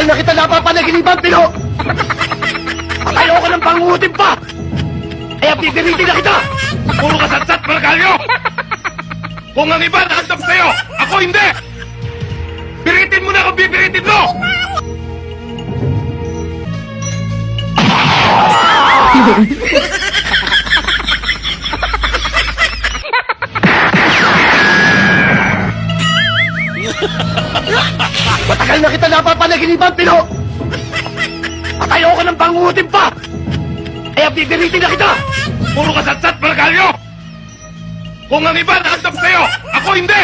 Matagal na kita napapanaginipan, Pino! At ayoko ng panguhutim pa! Kaya pipiritin na kita! Puro kasatsat, Margalyo! Kung ang iba naandap sa'yo, ako hindi! Piritin mo na kung pipiritin mo! Matagal na kita napapanaginipan, Pino! At ayoko ng panguhutim pa! Kaya pipiritin na kita! Puro kasatsat, Margalyo! Kung ang iba naandap sa'yo, ako hindi!